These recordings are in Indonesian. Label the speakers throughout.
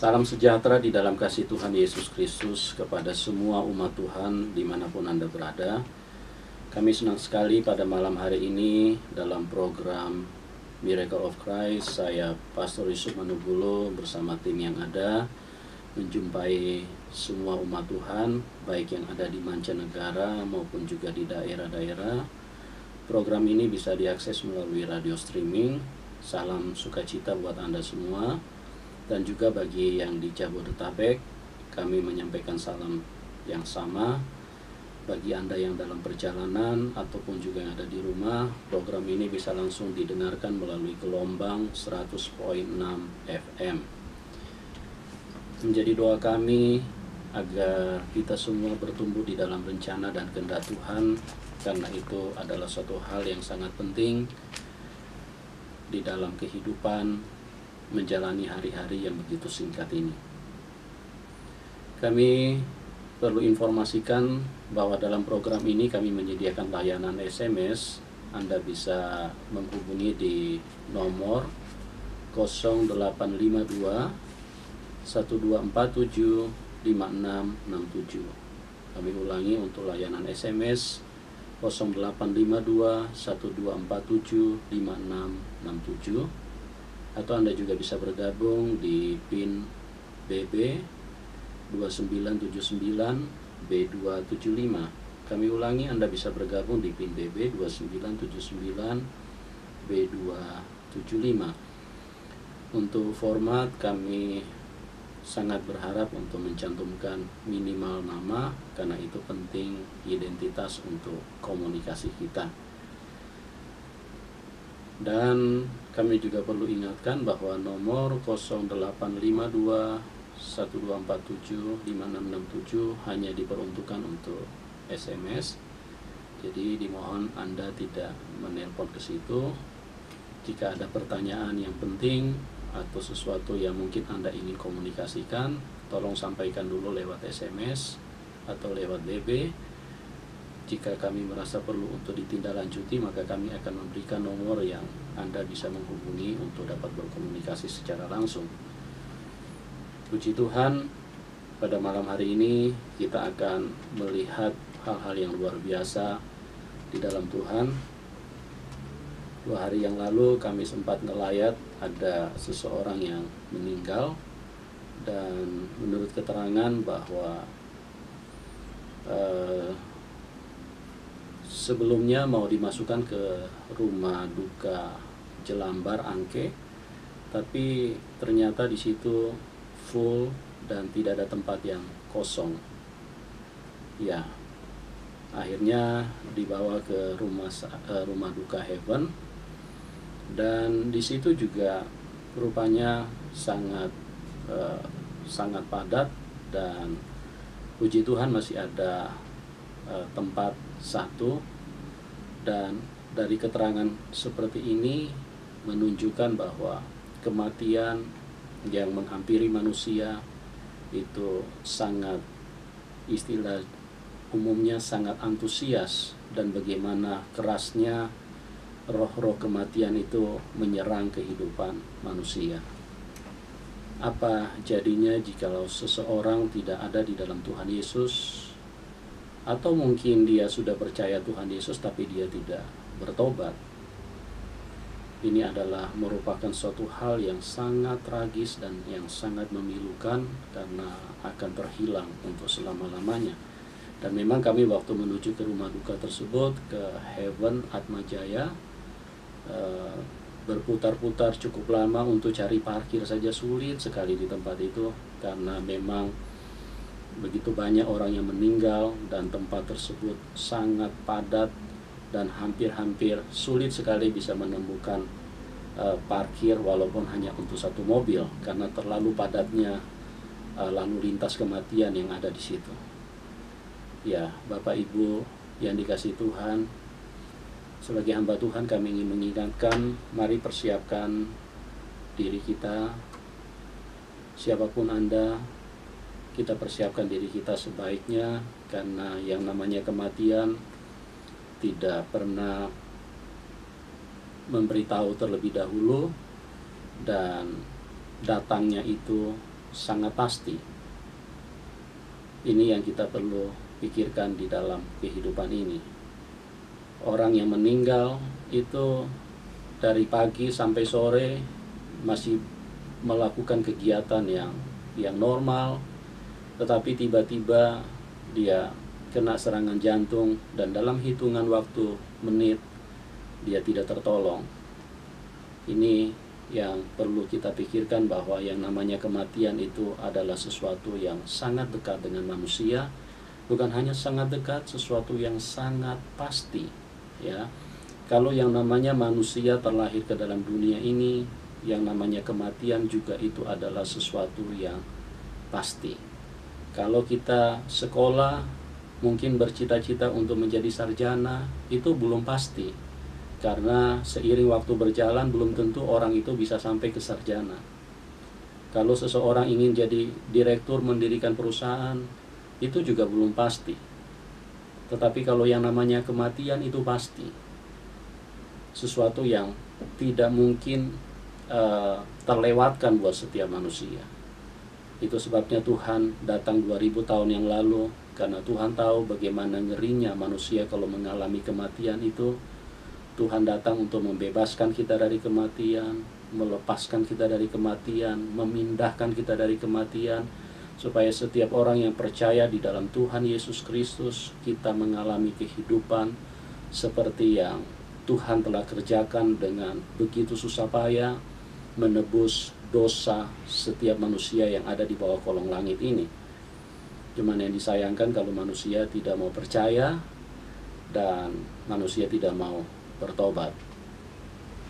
Speaker 1: Salam sejahtera di dalam kasih Tuhan Yesus Kristus kepada semua umat Tuhan dimanapun Anda berada. Kami senang sekali pada malam hari ini dalam program Miracle of Christ, saya Pastor Yusuf Manubulo bersama tim yang ada menjumpai semua umat Tuhan, baik yang ada di mancanegara maupun juga di daerah-daerah. Program ini bisa diakses melalui radio streaming. Salam sukacita buat Anda semua. Dan juga bagi yang di Jabodetabek, kami menyampaikan salam yang sama. Bagi Anda yang dalam perjalanan ataupun juga yang ada di rumah, program ini bisa langsung didengarkan melalui gelombang 100.6 FM. Menjadi doa kami agar kita semua bertumbuh di dalam rencana dan kehendak Tuhan, karena itu adalah suatu hal yang sangat penting di dalam kehidupan menjalani hari-hari yang begitu singkat ini. Kami perlu informasikan bahwa dalam program ini kami menyediakan layanan SMS. Anda bisa menghubungi di nomor 0852 1247 5667. Kami ulangi untuk layanan SMS 0852 1247 5667. Atau Anda juga bisa bergabung di PIN BB 2979 B275. Kami ulangi, Anda bisa bergabung di PIN BB 2979 B275. Untuk format, kami sangat berharap untuk mencantumkan minimal nama, karena itu penting identitas untuk komunikasi kita. Dan kami juga perlu ingatkan bahwa nomor 0852 1247 5667 hanya diperuntukkan untuk SMS. Jadi dimohon Anda tidak menelpon ke situ. Jika ada pertanyaan yang penting atau sesuatu yang mungkin Anda ingin komunikasikan, tolong sampaikan dulu lewat SMS atau lewat BB. Jika kami merasa perlu untuk ditindaklanjuti, maka kami akan memberikan nomor yang Anda bisa menghubungi untuk dapat berkomunikasi secara langsung. Puji Tuhan, pada malam hari ini kita akan melihat hal-hal yang luar biasa di dalam Tuhan. 2 hari yang lalu kami sempat ngelayat ada seseorang yang meninggal, dan menurut keterangan bahwa sebelumnya mau dimasukkan ke rumah duka Jelambar Angke, tapi ternyata di situ full dan tidak ada tempat yang kosong. Ya, akhirnya dibawa ke rumah duka Heaven, dan di situ juga rupanya sangat padat, dan puji Tuhan masih ada tempat satu. Dan dari keterangan seperti ini menunjukkan bahwa kematian yang menghampiri manusia itu sangat, istilah umumnya sangat antusias, dan bagaimana kerasnya roh-roh kematian itu menyerang kehidupan manusia. Apa jadinya jikalau seseorang tidak ada di dalam Tuhan Yesus, atau mungkin dia sudah percaya Tuhan Yesus tapi dia tidak bertobat? Ini adalah merupakan suatu hal yang sangat tragis dan yang sangat memilukan, karena akan terhilang untuk selama-lamanya. Dan memang kami waktu menuju ke rumah duka tersebut, ke Heaven Atmajaya, berputar-putar cukup lama untuk cari parkir saja sulit sekali di tempat itu, karena memang begitu banyak orang yang meninggal dan tempat tersebut sangat padat, dan hampir-hampir sulit sekali bisa menemukan parkir walaupun hanya untuk satu mobil, karena terlalu padatnya lalu lintas kematian yang ada di situ. Ya, Bapak Ibu yang dikasihi Tuhan, sebagai hamba Tuhan kami ingin mengingatkan, mari persiapkan diri kita, siapapun Anda, kita persiapkan diri kita sebaiknya, karena yang namanya kematian tidak pernah memberitahu terlebih dahulu, dan datangnya itu sangat pasti. Ini yang kita perlu pikirkan di dalam kehidupan ini. Orang yang meninggal itu dari pagi sampai sore masih melakukan kegiatan yang normal, tetapi tiba-tiba dia kena serangan jantung dan dalam hitungan waktu menit dia tidak tertolong. Ini yang perlu kita pikirkan, bahwa yang namanya kematian itu adalah sesuatu yang sangat dekat dengan manusia. Bukan hanya sangat dekat, sesuatu yang sangat pasti, ya. Kalau yang namanya manusia terlahir ke dalam dunia ini, yang namanya kematian juga itu adalah sesuatu yang pasti. Kalau kita sekolah, mungkin bercita-cita untuk menjadi sarjana, itu belum pasti. Karena seiring waktu berjalan belum tentu orang itu bisa sampai ke sarjana. Kalau seseorang ingin jadi direktur mendirikan perusahaan, itu juga belum pasti. Tetapi kalau yang namanya kematian itu pasti. Sesuatu yang tidak mungkin terlewatkan buat setiap manusia. Itu sebabnya Tuhan datang 2000 tahun yang lalu, karena Tuhan tahu bagaimana ngerinya manusia kalau mengalami kematian itu. Tuhan datang untuk membebaskan kita dari kematian, melepaskan kita dari kematian, memindahkan kita dari kematian, supaya setiap orang yang percaya di dalam Tuhan Yesus Kristus, kita mengalami kehidupan seperti yang Tuhan telah kerjakan dengan begitu susah payah, menebus dosa setiap manusia yang ada di bawah kolong langit ini. Cuman yang disayangkan kalau manusia tidak mau percaya dan manusia tidak mau bertobat.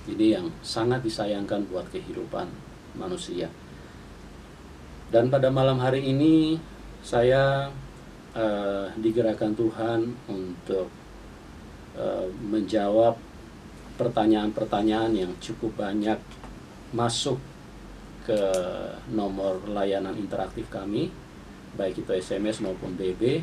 Speaker 1: Ini yang sangat disayangkan buat kehidupan manusia. Dan pada malam hari ini saya digerakkan Tuhan untuk menjawab pertanyaan-pertanyaan yang cukup banyak masuk ke nomor layanan interaktif kami, baik itu SMS maupun BB.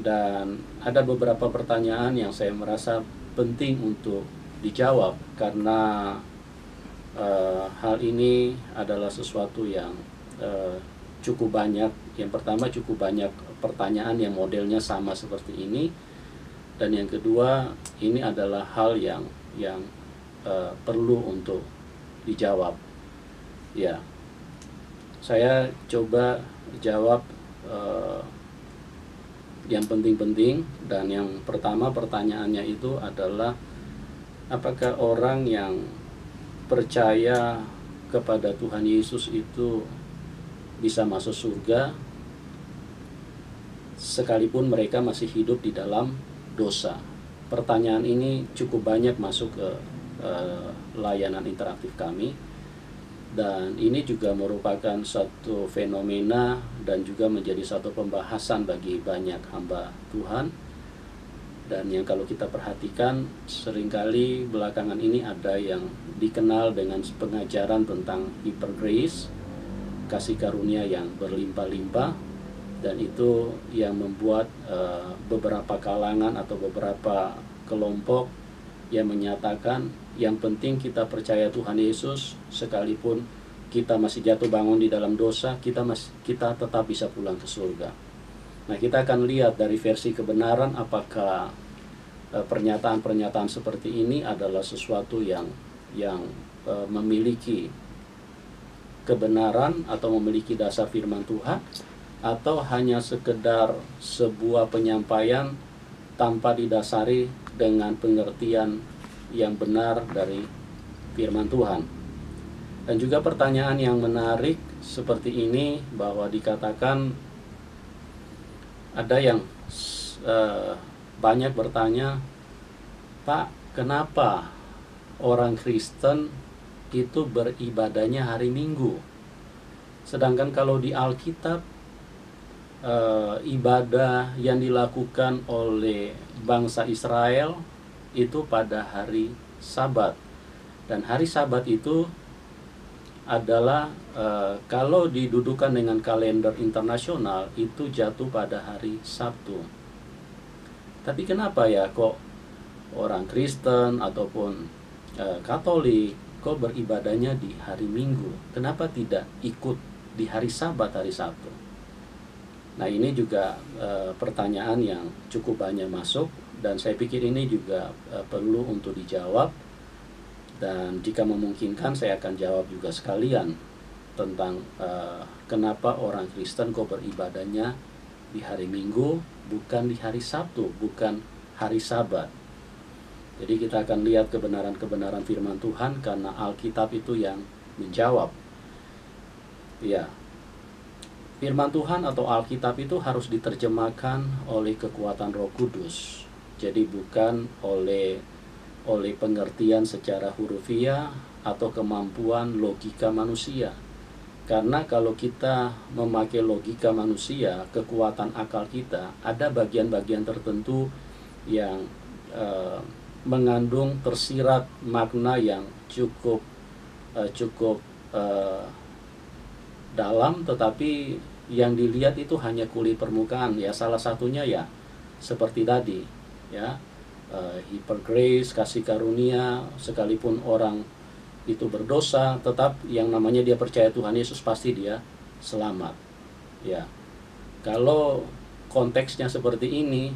Speaker 1: Dan ada beberapa pertanyaan yang saya merasa penting untuk dijawab, karena hal ini adalah sesuatu yang cukup banyak. Yang pertama, cukup banyak pertanyaan yang modelnya sama seperti ini, dan yang kedua, ini adalah hal yang perlu untuk dijawab. Ya, saya coba jawab yang penting-penting. Dan yang pertama, pertanyaannya itu adalah, apakah orang yang percaya kepada Tuhan Yesus itu bisa masuk surga sekalipun mereka masih hidup di dalam dosa? Pertanyaan ini cukup banyak masuk ke layanan interaktif kami, dan ini juga merupakan satu fenomena dan juga menjadi satu pembahasan bagi banyak hamba Tuhan. Dan yang kalau kita perhatikan, seringkali belakangan ini ada yang dikenal dengan pengajaran tentang hyper grace, kasih karunia yang berlimpah-limpah. Dan itu yang membuat beberapa kalangan atau beberapa kelompok yang menyatakan yang penting kita percaya Tuhan Yesus, sekalipun kita masih jatuh bangun di dalam dosa, kita tetap bisa pulang ke surga. Nah, kita akan lihat dari versi kebenaran apakah pernyataan-pernyataan seperti ini adalah sesuatu yang memiliki kebenaran atau memiliki dasar firman Tuhan, atau hanya sekedar sebuah penyampaian tanpa didasari dengan pengertian yang benar dari firman Tuhan. Dan juga pertanyaan yang menarik seperti ini, bahwa dikatakan ada yang banyak bertanya, Pak, kenapa orang Kristen itu beribadahnya hari Minggu? Sedangkan kalau di Alkitab, ibadah yang dilakukan oleh bangsa Israel itu pada hari Sabat. Dan hari Sabat itu adalah kalau didudukan dengan kalender internasional itu jatuh pada hari Sabtu. Tapi kenapa ya kok orang Kristen ataupun Katolik kok beribadahnya di hari Minggu? Kenapa tidak ikut di hari Sabat, hari Sabtu? Nah, ini juga pertanyaan yang cukup banyak masuk, dan saya pikir ini juga perlu untuk dijawab. Dan jika memungkinkan saya akan jawab juga sekalian tentang kenapa orang Kristen kok beribadahnya di hari Minggu, bukan di hari Sabtu, bukan hari Sabat. Jadi kita akan lihat kebenaran-kebenaran firman Tuhan, karena Alkitab itu yang menjawab. Ya, firman Tuhan atau Alkitab itu harus diterjemahkan oleh kekuatan Roh Kudus. Jadi bukan oleh pengertian secara hurufiah atau kemampuan logika manusia. Karena kalau kita memakai logika manusia, kekuatan akal kita, ada bagian-bagian tertentu yang mengandung tersirat makna yang cukup dalam, tetapi yang dilihat itu hanya kulit permukaan. Ya, salah satunya ya seperti tadi, ya, hypergrace, kasih karunia. Sekalipun orang itu berdosa, tetap yang namanya dia percaya Tuhan Yesus, pasti dia selamat. Ya, kalau konteksnya seperti ini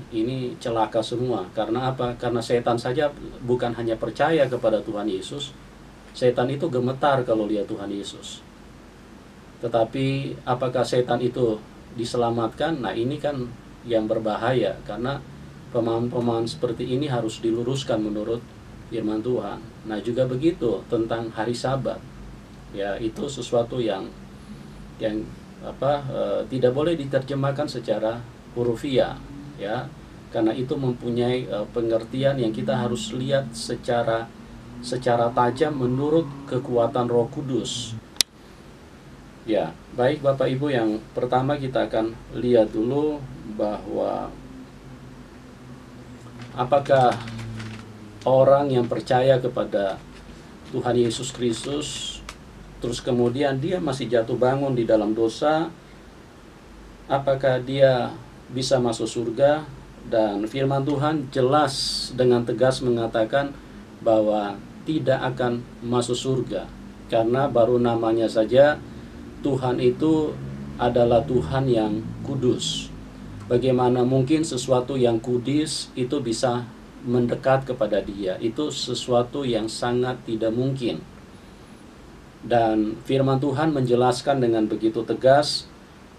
Speaker 1: celaka semua. Karena apa? Karena setan saja bukan hanya percaya kepada Tuhan Yesus, setan itu gemetar kalau lihat Tuhan Yesus. Tetapi apakah setan itu diselamatkan? Nah, ini kan yang berbahaya, karena pemahaman-pemahaman seperti ini harus diluruskan menurut firman Tuhan. Nah, juga begitu tentang hari Sabat. Ya, itu sesuatu yang tidak boleh diterjemahkan secara hurufiah, ya, karena itu mempunyai pengertian yang kita harus lihat secara tajam menurut kekuatan Roh Kudus. Ya, baik Bapak Ibu, yang pertama kita akan lihat dulu bahwa apakah orang yang percaya kepada Tuhan Yesus Kristus terus kemudian dia masih jatuh bangun di dalam dosa, apakah dia bisa masuk surga? Dan firman Tuhan jelas dengan tegas mengatakan bahwa tidak akan masuk surga, karena baru namanya saja Tuhan itu adalah Tuhan yang kudus. Bagaimana mungkin sesuatu yang kudus itu bisa mendekat kepada Dia? Itu sesuatu yang sangat tidak mungkin. Dan firman Tuhan menjelaskan dengan begitu tegas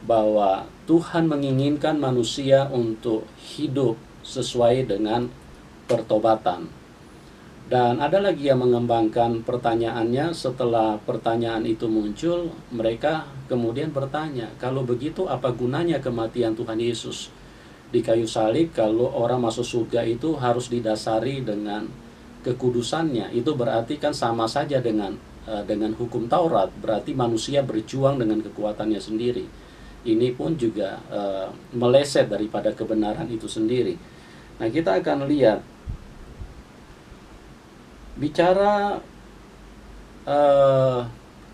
Speaker 1: bahwa Tuhan menginginkan manusia untuk hidup sesuai dengan pertobatan. Dan ada lagi yang mengembangkan pertanyaannya. Setelah pertanyaan itu muncul, mereka kemudian bertanya, kalau begitu apa gunanya kematian Tuhan Yesus di kayu salib kalau orang masuk surga itu harus didasari dengan kekudusannya? Itu berarti kan sama saja dengan hukum Taurat, berarti manusia berjuang dengan kekuatannya sendiri. Ini pun juga meleset daripada kebenaran itu sendiri. Nah, kita akan lihat, bicara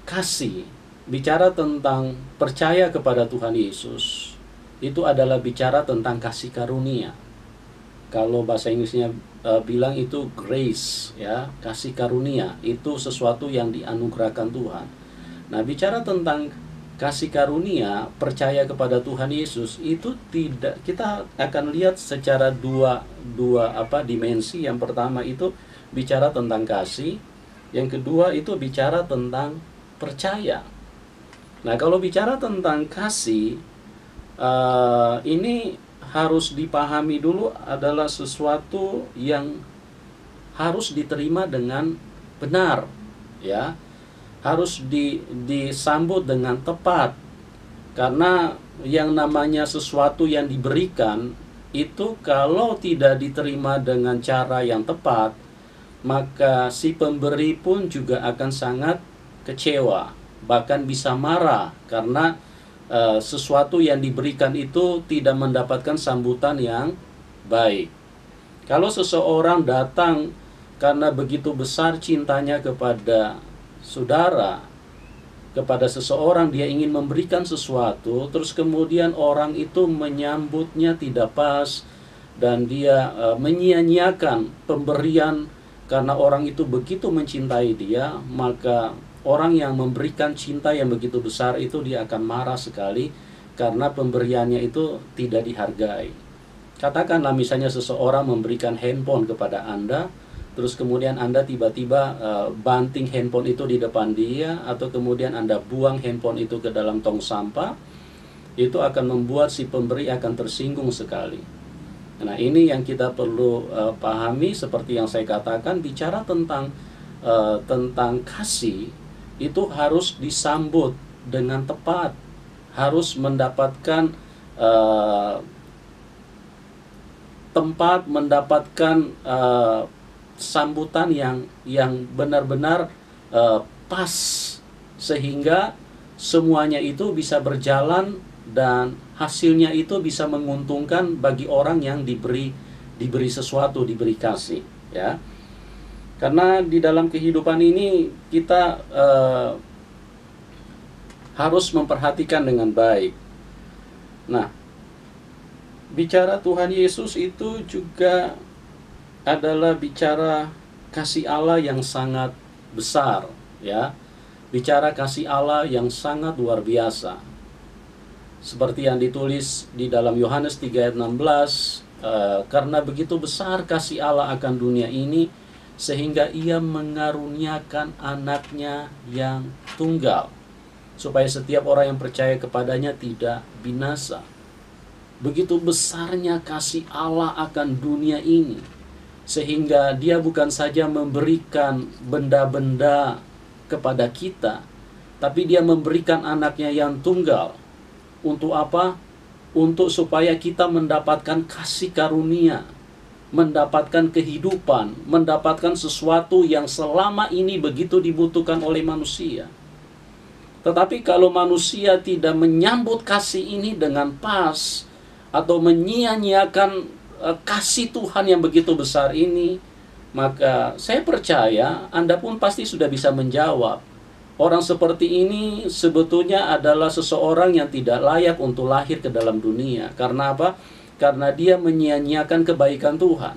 Speaker 1: kasih, bicara tentang percaya kepada Tuhan Yesus, itu adalah bicara tentang kasih karunia. Kalau bahasa Inggrisnya bilang itu grace, ya, kasih karunia, itu sesuatu yang dianugerahkan Tuhan. Nah, bicara tentang kasih karunia, percaya kepada Tuhan Yesus, itu tidak, kita akan lihat secara dua dimensi. Yang pertama itu bicara tentang kasih, yang kedua itu bicara tentang percaya. Nah, kalau bicara tentang kasih, ini harus dipahami dulu adalah sesuatu yang harus diterima dengan benar, ya, harus disambut dengan tepat. Karena yang namanya sesuatu yang diberikan itu kalau tidak diterima dengan cara yang tepat, maka si pemberi pun juga akan sangat kecewa, bahkan bisa marah, karena sesuatu yang diberikan itu tidak mendapatkan sambutan yang baik. Kalau seseorang datang karena begitu besar cintanya kepada saudara, kepada seseorang, dia ingin memberikan sesuatu, terus kemudian orang itu menyambutnya tidak pas, dan dia menyia-nyiakan pemberian karena orang itu begitu mencintai dia, maka orang yang memberikan cinta yang begitu besar itu dia akan marah sekali karena pemberiannya itu tidak dihargai. Katakanlah misalnya seseorang memberikan handphone kepada Anda, terus kemudian Anda tiba-tiba banting handphone itu di depan dia, atau kemudian Anda buang handphone itu ke dalam tong sampah, itu akan membuat si pemberi akan tersinggung sekali. Nah, ini yang kita perlu pahami, seperti yang saya katakan, bicara tentang kasih itu harus disambut dengan tepat, harus mendapatkan tempat, mendapatkan sambutan yang benar-benar pas, sehingga semuanya itu bisa berjalan dan hasilnya itu bisa menguntungkan bagi orang yang diberi sesuatu, diberi kasih, ya. Karena di dalam kehidupan ini kita harus memperhatikan dengan baik. Nah, bicara Tuhan Yesus itu juga adalah bicara kasih Allah yang sangat besar, ya. Bicara kasih Allah yang sangat luar biasa. Seperti yang ditulis di dalam Yohanes 3 ayat 16, karena begitu besar kasih Allah akan dunia ini, sehingga ia mengaruniakan anaknya yang tunggal, supaya setiap orang yang percaya kepadanya tidak binasa. Begitu besarnya kasih Allah akan dunia ini, sehingga dia bukan saja memberikan benda-benda kepada kita, tapi dia memberikan anaknya yang tunggal. Untuk apa? Untuk supaya kita mendapatkan kasih karunia, mendapatkan kehidupan, mendapatkan sesuatu yang selama ini begitu dibutuhkan oleh manusia. Tetapi kalau manusia tidak menyambut kasih ini dengan pas, atau menyia-nyiakan kasih Tuhan yang begitu besar ini, maka saya percaya Anda pun pasti sudah bisa menjawab. Orang seperti ini sebetulnya adalah seseorang yang tidak layak untuk lahir ke dalam dunia. Karena apa? Karena dia menyia-nyiakan kebaikan Tuhan.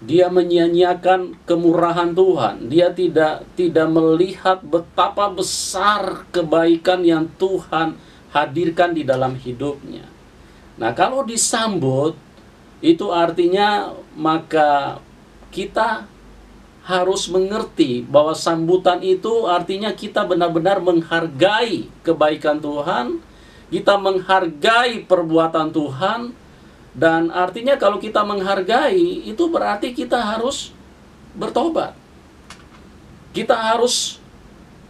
Speaker 1: Dia menyia-nyiakan kemurahan Tuhan. Dia tidak melihat betapa besar kebaikan yang Tuhan hadirkan di dalam hidupnya. Nah, kalau disambut, itu artinya maka kita harus mengerti bahwa sambutan itu artinya kita benar-benar menghargai kebaikan Tuhan, kita menghargai perbuatan Tuhan, dan artinya kalau kita menghargai, itu berarti kita harus bertobat. Kita harus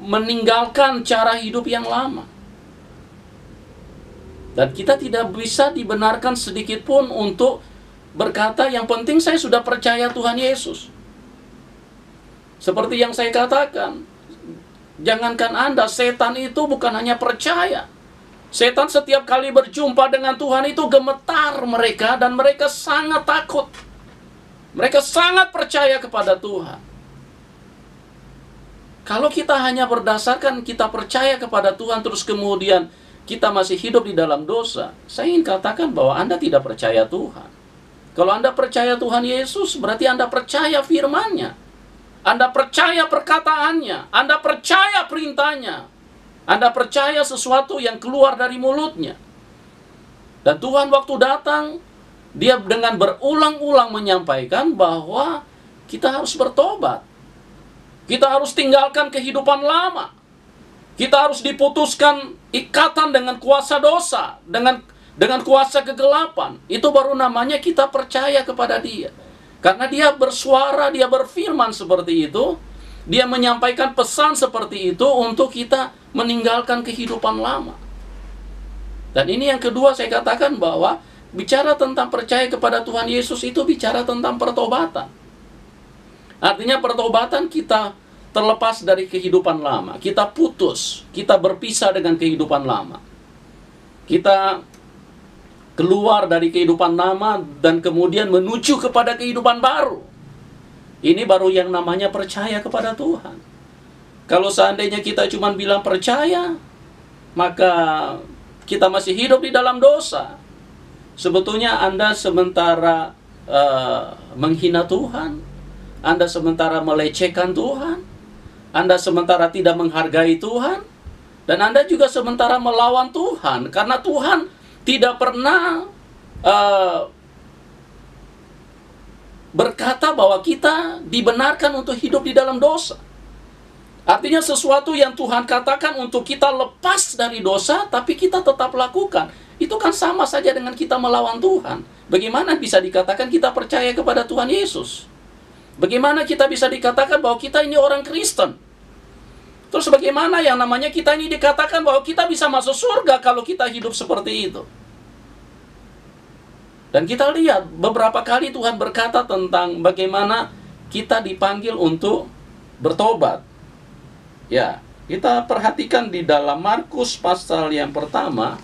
Speaker 1: meninggalkan cara hidup yang lama. Dan kita tidak bisa dibenarkan sedikit pun untuk berkata, yang penting saya sudah percaya Tuhan Yesus. Seperti yang saya katakan, jangankan Anda, setan itu bukan hanya percaya. Setan setiap kali berjumpa dengan Tuhan itu gemetar mereka, dan mereka sangat takut. Mereka sangat percaya kepada Tuhan. Kalau kita hanya berdasarkan kita percaya kepada Tuhan, terus kemudian kita masih hidup di dalam dosa, saya ingin katakan bahwa Anda tidak percaya Tuhan. Kalau Anda percaya Tuhan Yesus, berarti Anda percaya firman-Nya. Anda percaya perkataannya, Anda percaya perintahnya, Anda percaya sesuatu yang keluar dari mulutnya. Dan Tuhan waktu datang, Dia dengan berulang-ulang menyampaikan bahwa kita harus bertobat. Kita harus tinggalkan kehidupan lama. Kita harus diputuskan ikatan dengan kuasa dosa, dengan kuasa kegelapan. Itu baru namanya kita percaya kepada Dia. Karena Dia bersuara, Dia berfirman seperti itu, Dia menyampaikan pesan seperti itu untuk kita meninggalkan kehidupan lama. Dan ini yang kedua, saya katakan bahwa bicara tentang percaya kepada Tuhan Yesus itu bicara tentang pertobatan. Artinya pertobatan kita terlepas dari kehidupan lama. Kita putus, kita berpisah dengan kehidupan lama. Kita keluar dari kehidupan lama dan kemudian menuju kepada kehidupan baru. Ini baru yang namanya percaya kepada Tuhan. Kalau seandainya kita cuma bilang percaya, maka kita masih hidup di dalam dosa. Sebetulnya Anda sementara menghina Tuhan, Anda sementara melecehkan Tuhan, Anda sementara tidak menghargai Tuhan, dan Anda juga sementara melawan Tuhan, karena Tuhan tidak pernah berkata bahwa kita dibenarkan untuk hidup di dalam dosa. Artinya sesuatu yang Tuhan katakan untuk kita lepas dari dosa, tapi kita tetap lakukan, itu kan sama saja dengan kita melawan Tuhan. Bagaimana bisa dikatakan kita percaya kepada Tuhan Yesus? Bagaimana kita bisa dikatakan bahwa kita ini orang Kristen? Terus bagaimana yang namanya kita ini dikatakan bahwa kita bisa masuk surga kalau kita hidup seperti itu? Dan kita lihat beberapa kali Tuhan berkata tentang bagaimana kita dipanggil untuk bertobat. Ya, kita perhatikan di dalam Markus pasal yang pertama,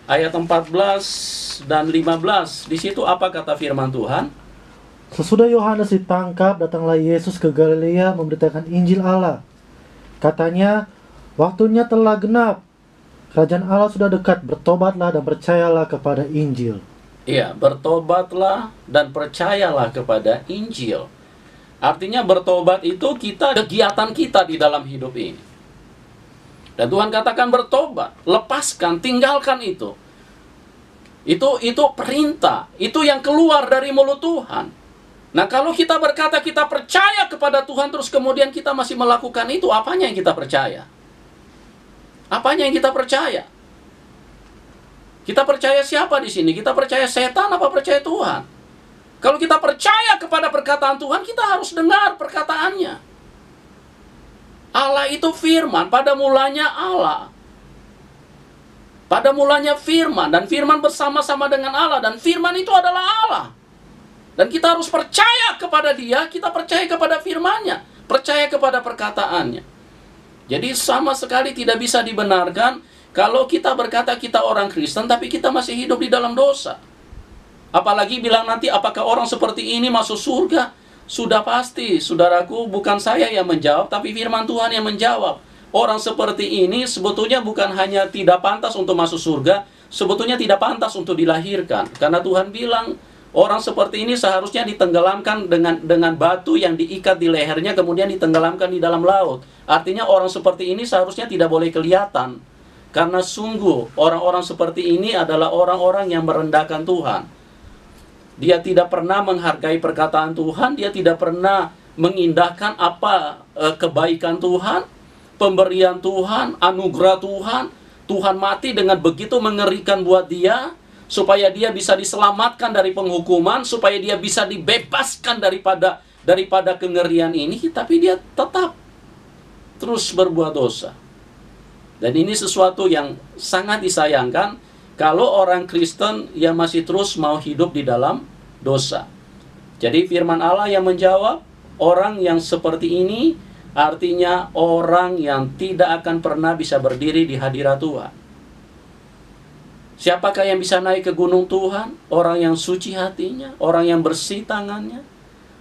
Speaker 1: ayat 14 dan 15. Di situ apa kata firman Tuhan?
Speaker 2: Sesudah Yohanes ditangkap, datanglah Yesus ke Galilea memberitakan Injil Allah. Katanya, waktunya telah genap. Kerajaan Allah sudah dekat, bertobatlah dan percayalah kepada Injil.
Speaker 1: Iya, bertobatlah dan percayalah kepada Injil. Artinya bertobat itu kegiatan kita di dalam hidup ini. Dan Tuhan katakan bertobat, lepaskan, tinggalkan itu. Itu perintah, itu yang keluar dari mulut Tuhan. Nah, kalau kita berkata kita percaya kepada Tuhan terus kemudian kita masih melakukan itu, apanya yang kita percaya? Apanya yang kita percaya? Kita percaya siapa di sini? Kita percaya setan apa percaya Tuhan? Kalau kita percaya kepada perkataan Tuhan, kita harus dengar perkataannya. Allah itu firman, pada mulanya Allah. Pada mulanya firman, dan firman bersama-sama dengan Allah, dan firman itu adalah Allah. Dan kita harus percaya kepada Dia, kita percaya kepada firman-Nya, percaya kepada perkataannya. Jadi sama sekali tidak bisa dibenarkan kalau kita berkata kita orang Kristen, tapi kita masih hidup di dalam dosa. Apalagi bilang nanti, apakah orang seperti ini masuk surga? Sudah pasti, saudaraku, bukan saya yang menjawab, tapi firman Tuhan yang menjawab. Orang seperti ini sebetulnya bukan hanya tidak pantas untuk masuk surga, sebetulnya tidak pantas untuk dilahirkan. Karena Tuhan bilang, orang seperti ini seharusnya ditenggelamkan dengan batu yang diikat di lehernya, kemudian ditenggelamkan di dalam laut. Artinya orang seperti ini seharusnya tidak boleh kelihatan. Karena sungguh orang-orang seperti ini adalah orang-orang yang merendahkan Tuhan. Dia tidak pernah menghargai perkataan Tuhan, dia tidak pernah mengindahkan apa kebaikan Tuhan, pemberian Tuhan, anugerah Tuhan. Tuhan mati dengan begitu mengerikan buat dia, supaya dia bisa diselamatkan dari penghukuman, supaya dia bisa dibebaskan daripada kengerian ini, tapi dia tetap terus berbuat dosa. Dan ini sesuatu yang sangat disayangkan kalau orang Kristen yang masih terus mau hidup di dalam dosa. Jadi firman Allah yang menjawab, orang yang seperti ini artinya orang yang tidak akan pernah bisa berdiri di hadirat Tuhan. Siapakah yang bisa naik ke gunung Tuhan? Orang yang suci hatinya, orang yang bersih tangannya,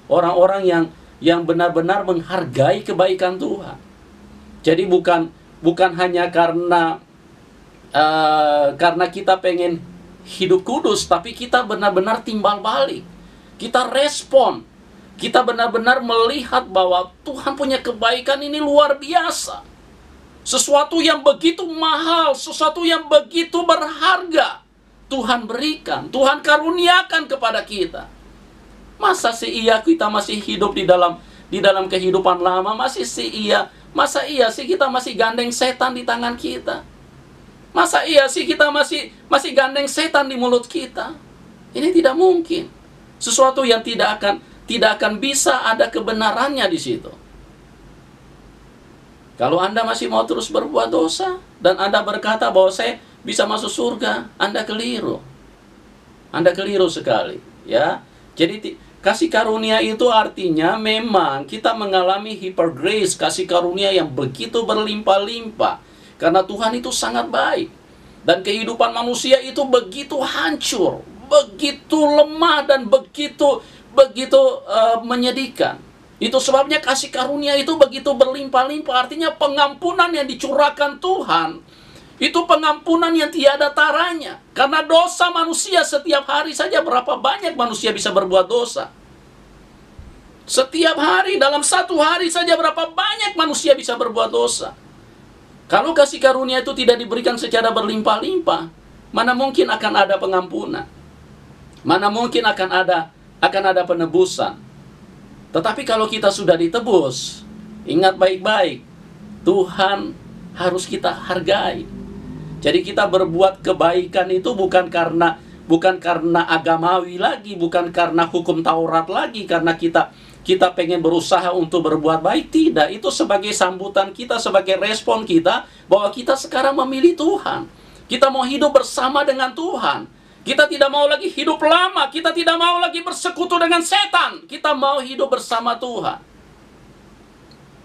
Speaker 1: orang-orang yang benar-benar menghargai kebaikan Tuhan. Jadi bukan hanya karena kita pengen hidup kudus, tapi kita benar-benar timbal balik. Kita respon. Kita benar-benar melihat bahwa Tuhan punya kebaikan ini luar biasa. Sesuatu yang begitu mahal, sesuatu yang begitu berharga, Tuhan berikan, Tuhan karuniakan kepada kita. Masa sih iya kita masih hidup di dalam kehidupan lama? Masa iya sih kita masih gandeng setan di tangan kita? Masa iya sih kita masih gandeng setan di mulut kita? Ini tidak mungkin. Sesuatu yang tidak akan bisa ada kebenarannya di situ. Kalau Anda masih mau terus berbuat dosa dan Anda berkata bahwa saya bisa masuk surga, Anda keliru. Anda keliru sekali, ya. Jadi kasih karunia itu artinya memang kita mengalami hyper grace, kasih karunia yang begitu berlimpah-limpah. Karena Tuhan itu sangat baik. Dan kehidupan manusia itu begitu hancur, begitu lemah dan begitu menyedihkan. Itu sebabnya kasih karunia itu begitu berlimpah-limpah. Artinya pengampunan yang dicurahkan Tuhan, itu pengampunan yang tiada taranya. Karena dosa manusia setiap hari saja berapa banyak manusia bisa berbuat dosa. Setiap hari, dalam satu hari saja berapa banyak manusia bisa berbuat dosa. Kalau kasih karunia itu tidak diberikan secara berlimpah-limpah, mana mungkin akan ada pengampunan? Mana mungkin akan ada penebusan? Tetapi kalau kita sudah ditebus, ingat baik-baik, Tuhan harus kita hargai. Jadi kita berbuat kebaikan itu bukan karena agamawi lagi, bukan karena hukum Taurat lagi, karena kita pengen berusaha untuk berbuat baik. Tidak, itu sebagai sambutan kita, sebagai respon kita bahwa kita sekarang memilih Tuhan. Kita mau hidup bersama dengan Tuhan. Kita tidak mau lagi hidup lama, kita tidak mau lagi bersekutu dengan setan. Kita mau hidup bersama Tuhan.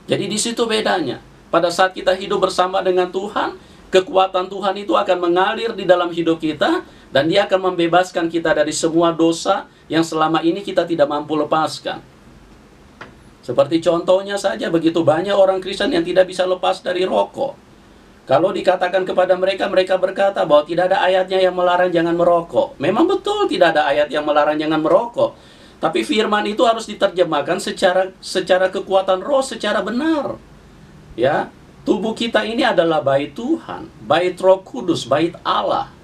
Speaker 1: Jadi di situ bedanya. Pada saat kita hidup bersama dengan Tuhan, kekuatan Tuhan itu akan mengalir di dalam hidup kita, dan Dia akan membebaskan kita dari semua dosa yang selama ini kita tidak mampu lepaskan. Seperti contohnya saja, begitu banyak orang Kristen yang tidak bisa lepas dari rokok. Kalau dikatakan kepada mereka, mereka berkata bahwa tidak ada ayatnya yang melarang jangan merokok. Memang betul tidak ada ayat yang melarang jangan merokok. Tapi firman itu harus diterjemahkan secara kekuatan roh, secara benar. Ya, tubuh kita ini adalah bait Tuhan, bait Roh Kudus, bait Allah.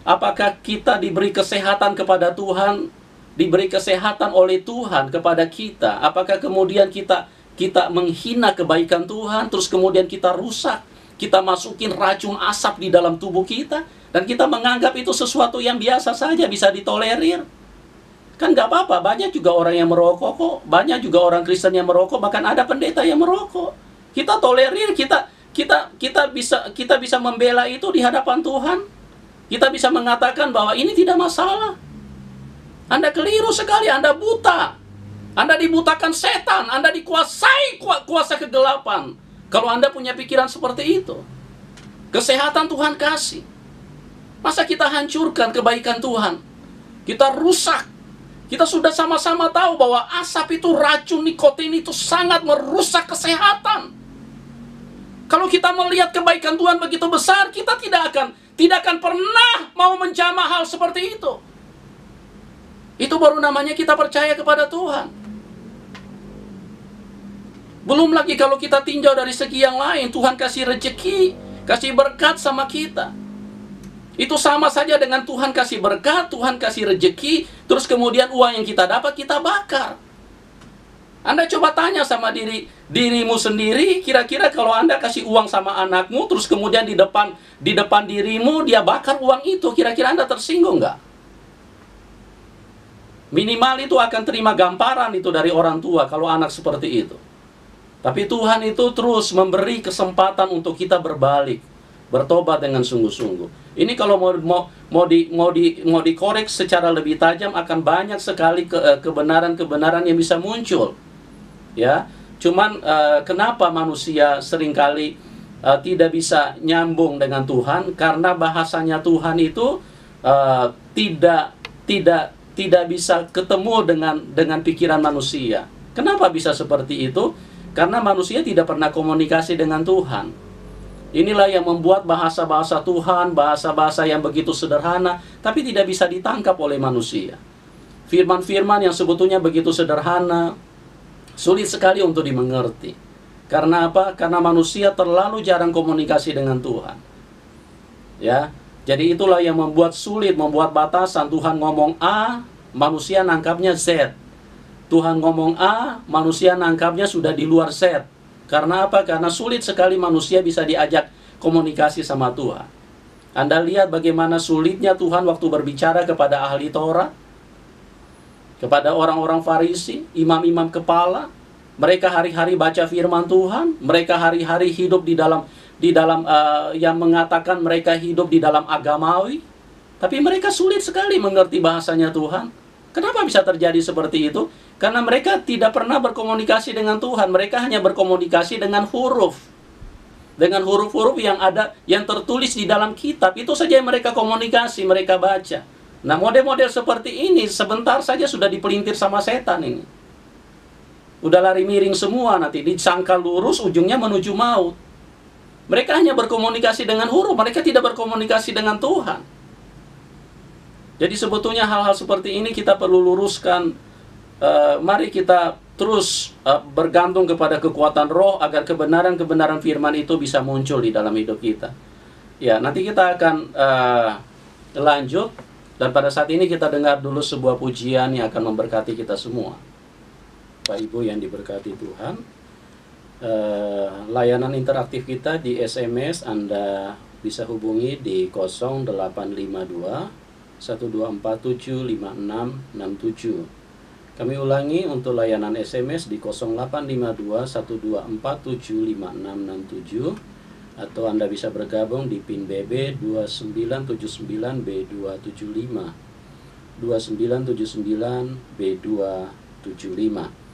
Speaker 1: Apakah kita diberi kesehatan kepada Tuhan, diberi kesehatan oleh Tuhan kepada kita? Apakah kemudian kita menghina kebaikan Tuhan, terus kemudian kita rusak, kita masukin racun asap di dalam tubuh kita, dan kita menganggap itu sesuatu yang biasa saja, bisa ditolerir? Kan nggak apa-apa, banyak juga orang yang merokok kok, banyak juga orang Kristen yang merokok, bahkan ada pendeta yang merokok. Kita tolerir, kita bisa membela itu di hadapan Tuhan. Kita bisa mengatakan bahwa ini tidak masalah. Anda keliru sekali, Anda buta. Anda dibutakan setan, Anda dikuasai kuasa kegelapan. Kalau Anda punya pikiran seperti itu. Kesehatan Tuhan kasih. Masa kita hancurkan kebaikan Tuhan? Kita rusak. Kita sudah sama-sama tahu bahwa asap itu, racun nikotin itu sangat merusak kesehatan. Kalau kita melihat kebaikan Tuhan begitu besar, kita tidak akan pernah mau menjamah hal seperti itu. Itu baru namanya kita percaya kepada Tuhan. Belum lagi kalau kita tinjau dari segi yang lain, Tuhan kasih rezeki, kasih berkat sama kita. Itu sama saja dengan Tuhan kasih berkat, Tuhan kasih rezeki, terus kemudian uang yang kita dapat kita bakar. Anda coba tanya sama dirimu sendiri, kira-kira kalau Anda kasih uang sama anakmu, terus kemudian di depan dirimu dia bakar uang itu, kira-kira Anda tersinggung nggak? Minimal itu akan terima gamparan itu dari orang tua kalau anak seperti itu. Tapi Tuhan itu terus memberi kesempatan untuk kita berbalik, bertobat dengan sungguh-sungguh. Ini kalau mau dikorek secara lebih tajam, akan banyak sekali kebenaran-kebenaran yang bisa muncul. Ya, cuman kenapa manusia seringkali tidak bisa nyambung dengan Tuhan? Karena bahasanya Tuhan itu tidak bisa ketemu dengan pikiran manusia. Kenapa bisa seperti itu? Karena manusia tidak pernah komunikasi dengan Tuhan. Inilah yang membuat bahasa-bahasa Tuhan, bahasa-bahasa yang begitu sederhana, tapi tidak bisa ditangkap oleh manusia. Firman-firman yang sebetulnya begitu sederhana, sulit sekali untuk dimengerti. Karena apa? Karena manusia terlalu jarang komunikasi dengan Tuhan. Ya, jadi itulah yang membuat sulit, membuat batasan. Tuhan ngomong A, manusia nangkapnya Z. Tuhan ngomong A, manusia nangkapnya sudah di luar Z. Karena apa? Karena sulit sekali manusia bisa diajak komunikasi sama Tuhan. Anda lihat bagaimana sulitnya Tuhan waktu berbicara kepada ahli Taurat, kepada orang-orang Farisi, imam-imam kepala. Mereka hari-hari baca firman Tuhan, mereka hari-hari hidup di dalam yang mengatakan mereka hidup di dalam agamawi, tapi mereka sulit sekali mengerti bahasanya Tuhan. Kenapa bisa terjadi seperti itu? Karena mereka tidak pernah berkomunikasi dengan Tuhan. Mereka hanya berkomunikasi dengan huruf. Dengan huruf-huruf yang ada, yang tertulis di dalam kitab. Itu saja yang mereka komunikasi, mereka baca. Nah, model-model seperti ini sebentar saja sudah dipelintir sama setan ini. Udah lari miring semua nanti. Disangka lurus, ujungnya menuju maut. Mereka hanya berkomunikasi dengan huruf. Mereka tidak berkomunikasi dengan Tuhan. Jadi sebetulnya hal-hal seperti ini kita perlu luruskan mari kita terus bergantung kepada kekuatan roh agar kebenaran-kebenaran firman itu bisa muncul di dalam hidup kita. Ya, nanti kita akan lanjut, dan pada saat ini kita dengar dulu sebuah pujian yang akan memberkati kita semua. Bapak Ibu yang diberkati Tuhan, layanan interaktif kita di SMS Anda bisa hubungi di 0852 1247 5667. Kami ulangi untuk layanan SMS di 0852 1247 5667, atau Anda bisa bergabung di PIN BB 2979B275 2979B275.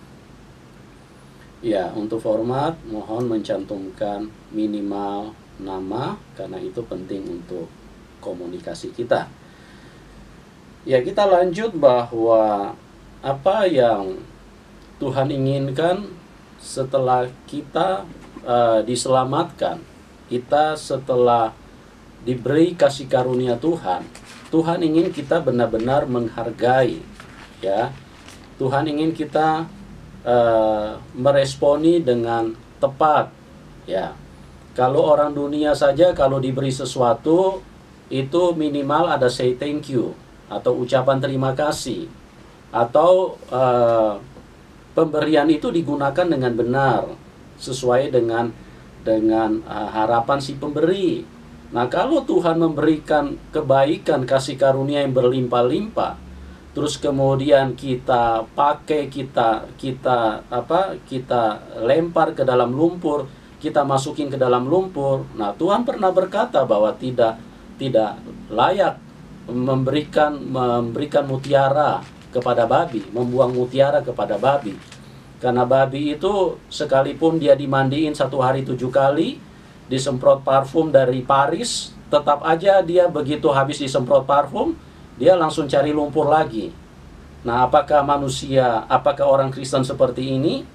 Speaker 1: Ya, untuk format mohon mencantumkan minimal nama, karena itu penting untuk komunikasi kita. Ya, kita lanjut bahwa apa yang Tuhan inginkan setelah kita diselamatkan, kita setelah diberi kasih karunia Tuhan, Tuhan ingin kita benar-benar menghargai, ya. Tuhan ingin kita meresponi dengan tepat, ya. Kalau orang dunia saja kalau diberi sesuatu itu minimal ada say thank you atau ucapan terima kasih, atau pemberian itu digunakan dengan benar sesuai dengan harapan si pemberi. Nah, kalau Tuhan memberikan kebaikan, kasih karunia yang berlimpah-limpah, terus kemudian kita pakai, kita lempar ke dalam lumpur, kita masukin ke dalam lumpur. Nah, Tuhan pernah berkata bahwa tidak layak memberikan mutiara kepada babi, membuang mutiara kepada babi. Karena babi itu sekalipun dia dimandiin 1 hari 7 kali, disemprot parfum dari Paris, tetap aja dia begitu habis disemprot parfum, dia langsung cari lumpur lagi. Nah, apakah manusia, apakah orang Kristen seperti ini?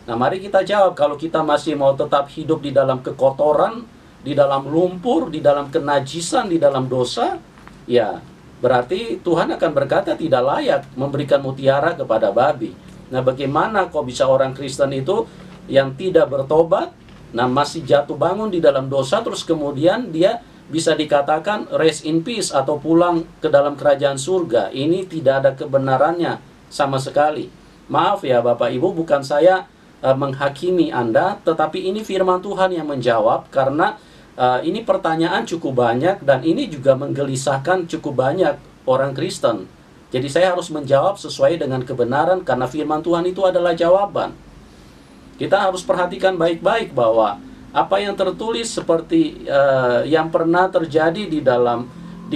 Speaker 1: Nah, mari kita jawab. Kalau kita masih mau tetap hidup di dalam kekotoran, di dalam lumpur, di dalam kenajisan, di dalam dosa, ya berarti Tuhan akan berkata tidak layak memberikan mutiara kepada babi. Nah, bagaimana kok bisa orang Kristen itu yang tidak bertobat, nah masih jatuh bangun di dalam dosa, terus kemudian dia bisa dikatakan rest in peace atau pulang ke dalam kerajaan surga? Ini tidak ada kebenarannya sama sekali. Maaf ya Bapak Ibu, bukan saya menghakimi Anda, tetapi ini firman Tuhan yang menjawab, karena ini pertanyaan cukup banyak dan ini juga menggelisahkan cukup banyak orang Kristen. Jadi saya harus menjawab sesuai dengan kebenaran, karena firman Tuhan itu adalah jawaban. Kita harus perhatikan baik-baik bahwa apa yang tertulis seperti yang pernah terjadi di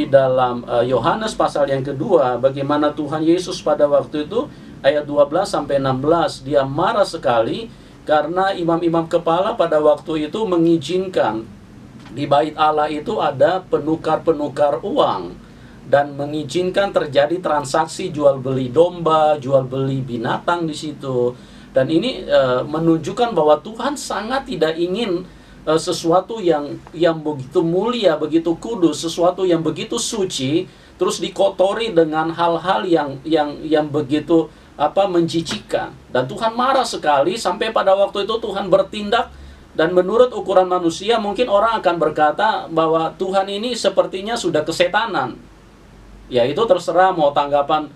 Speaker 1: dalam Yohanes pasal yang kedua, bagaimana Tuhan Yesus pada waktu itu ayat 12-16, dia marah sekali karena imam-imam kepala pada waktu itu mengizinkan di bait Allah itu ada penukar-penukar uang, dan mengizinkan terjadi transaksi jual beli domba, jual beli binatang di situ. Dan ini menunjukkan bahwa Tuhan sangat tidak ingin sesuatu yang begitu mulia, begitu kudus, sesuatu yang begitu suci, terus dikotori dengan hal-hal yang begitu menjijikkan. Dan Tuhan marah sekali, sampai pada waktu itu Tuhan bertindak. Dan menurut ukuran manusia mungkin orang akan berkata bahwa Tuhan ini sepertinya sudah kesetanan. Ya, itu terserah mau tanggapan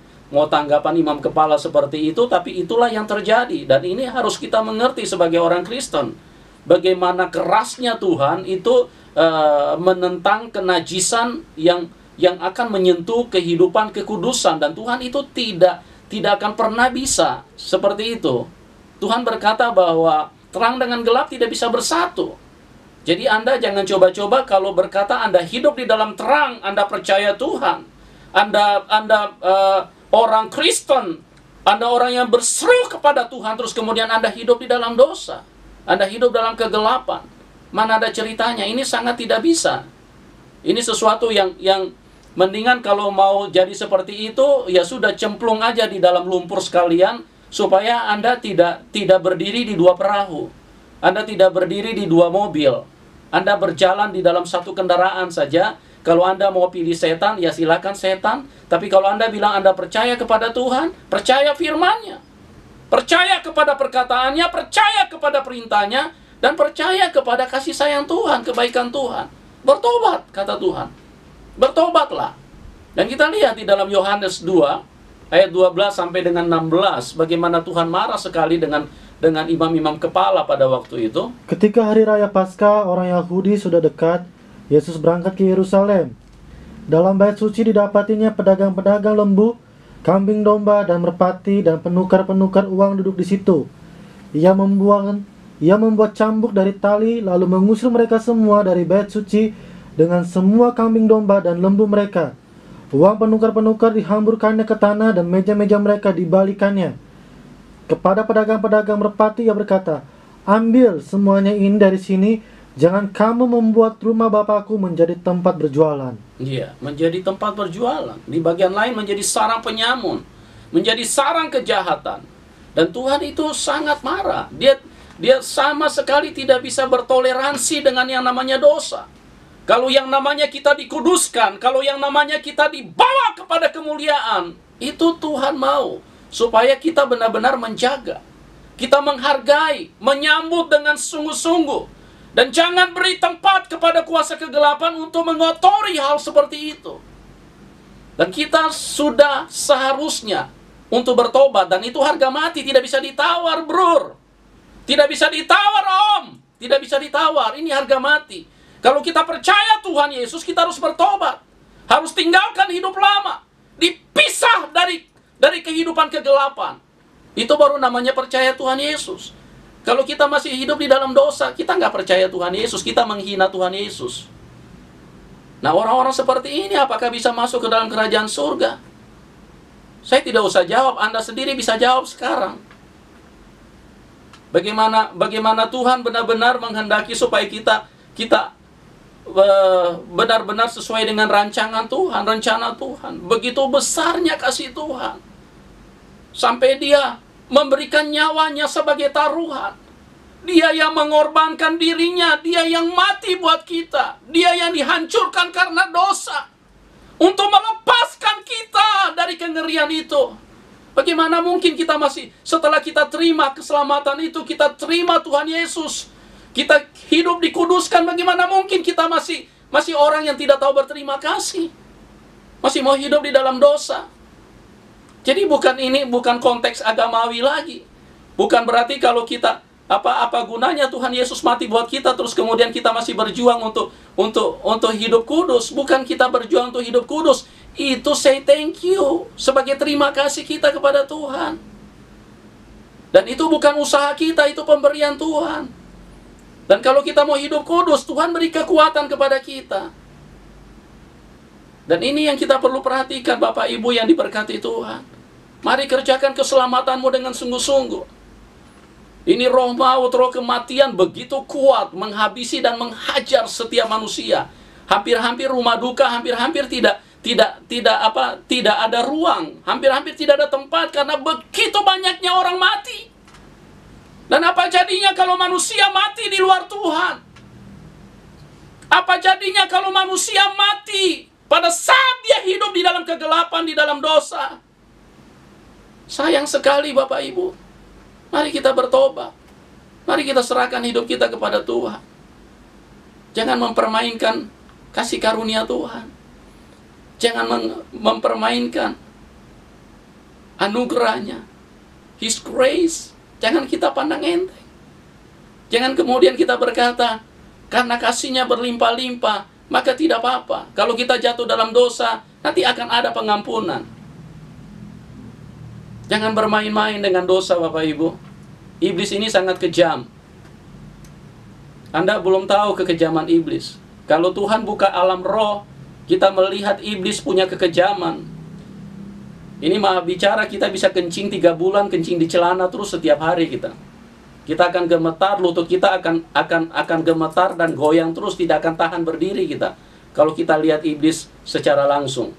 Speaker 1: imam kepala seperti itu, tapi itulah yang terjadi. Dan ini harus kita mengerti sebagai orang Kristen, bagaimana kerasnya Tuhan itu menentang kenajisan yang akan menyentuh kehidupan kekudusan. Dan Tuhan itu tidak akan pernah bisa seperti itu. Tuhan berkata bahwa terang dengan gelap tidak bisa bersatu. Jadi Anda jangan coba-coba kalau berkata Anda hidup di dalam terang, Anda percaya Tuhan, Anda orang Kristen, Anda orang yang berseru kepada Tuhan, terus kemudian Anda hidup di dalam dosa, Anda hidup dalam kegelapan. Mana ada ceritanya? Ini sangat tidak bisa. Ini sesuatu yang mendingan kalau mau jadi seperti itu, ya sudah cemplung aja di dalam lumpur sekalian, supaya Anda tidak berdiri di dua perahu, Anda tidak berdiri di dua mobil, Anda berjalan di dalam satu kendaraan saja. Kalau Anda mau pilih setan, ya silakan setan. Tapi kalau Anda bilang Anda percaya kepada Tuhan, percaya firman-Nya. Percaya kepada perkataannya, percaya kepada perintahnya, dan percaya kepada kasih sayang Tuhan, kebaikan Tuhan. Bertobat, kata Tuhan. Bertobatlah. Dan kita lihat di dalam Yohanes 2, ayat 12 sampai dengan 16, bagaimana Tuhan marah sekali dengan imam-imam kepala pada waktu itu.
Speaker 2: Ketika hari raya Paskah orang Yahudi sudah dekat, Yesus berangkat ke Yerusalem. Dalam bait suci didapatinya pedagang-pedagang lembu, kambing domba, dan merpati, dan penukar-penukar uang duduk di situ. Ia membuat cambuk dari tali, lalu mengusir mereka semua dari bait suci dengan semua kambing domba dan lembu mereka. Uang penukar-penukar dihamburkannya ke tanah dan meja-meja mereka dibalikannya. Kepada pedagang-pedagang merpati ia berkata, "Ambil semuanya ini dari sini, jangan kamu membuat rumah Bapakku menjadi tempat berjualan."
Speaker 1: Iya, menjadi tempat berjualan. Di bagian lain menjadi sarang penyamun, menjadi sarang kejahatan. Dan Tuhan itu sangat marah. Dia sama sekali tidak bisa bertoleransi dengan yang namanya dosa. Kalau yang namanya kita dikuduskan, kalau yang namanya kita dibawa kepada kemuliaan, itu Tuhan mau supaya kita benar-benar menjaga, kita menghargai, menyambut dengan sungguh-sungguh. Dan jangan beri tempat kepada kuasa kegelapan untuk mengotori hal seperti itu. Dan kita sudah seharusnya untuk bertobat. Dan itu harga mati, tidak bisa ditawar, bro. Tidak bisa ditawar, om. Tidak bisa ditawar, ini harga mati. Kalau kita percaya Tuhan Yesus, kita harus bertobat. Harus tinggalkan hidup lama. Dipisah dari kehidupan kegelapan. Itu baru namanya percaya Tuhan Yesus. Kalau kita masih hidup di dalam dosa, kita nggak percaya Tuhan Yesus, kita menghina Tuhan Yesus. Nah, orang-orang seperti ini apakah bisa masuk ke dalam kerajaan surga? Saya tidak usah jawab, Anda sendiri bisa jawab sekarang. Bagaimana Tuhan benar-benar menghendaki supaya kita benar-benar sesuai dengan rancangan Tuhan, rencana Tuhan. Begitu besarnya kasih Tuhan, sampai Dia memberikan nyawanya sebagai taruhan. Dia yang mengorbankan dirinya, Dia yang mati buat kita, Dia yang dihancurkan karena dosa, untuk melepaskan kita dari kengerian itu. Bagaimana mungkin kita masih, setelah kita terima keselamatan itu, kita terima Tuhan Yesus, kita hidup dikuduskan, bagaimana mungkin kita masih orang yang tidak tahu berterima kasih, masih mau hidup di dalam dosa? Jadi bukan konteks agamawi lagi. Bukan berarti kalau kita apa gunanya Tuhan Yesus mati buat kita terus kemudian kita masih berjuang untuk hidup kudus. Bukan kita berjuang untuk hidup kudus. Itu say thank you sebagai terima kasih kita kepada Tuhan. Dan itu bukan usaha kita, itu pemberian Tuhan. Dan kalau kita mau hidup kudus, Tuhan beri kekuatan kepada kita. Dan ini yang kita perlu perhatikan, Bapak Ibu yang diberkati Tuhan. Mari kerjakan keselamatanmu dengan sungguh-sungguh. Ini roh maut, roh kematian begitu kuat, menghabisi dan menghajar setiap manusia. Hampir-hampir rumah duka, hampir-hampir tidak ada ruang. Hampir-hampir tidak ada tempat karena begitu banyaknya orang mati. Dan apa jadinya kalau manusia mati di luar Tuhan? Apa jadinya kalau manusia mati pada saat dia hidup di dalam kegelapan, di dalam dosa? Sayang sekali Bapak Ibu. Mari kita bertobat. Mari kita serahkan hidup kita kepada Tuhan. Jangan mempermainkan kasih karunia Tuhan. Jangan mempermainkan anugerahnya, His grace. Jangan kita pandang enteng. Jangan kemudian kita berkata, karena kasihnya berlimpah-limpah, maka tidak apa-apa. Kalau kita jatuh dalam dosa, nanti akan ada pengampunan. Jangan bermain-main dengan dosa, Bapak Ibu. Iblis ini sangat kejam. Anda belum tahu kekejaman iblis. Kalau Tuhan buka alam roh, kita melihat iblis punya kekejaman. Ini maaf bicara, kita bisa kencing 3 bulan, kencing di celana terus setiap hari kita. Kita akan gemetar, lutut kita akan gemetar dan goyang terus, tidak akan tahan berdiri kita. Kalau kita lihat iblis secara langsung.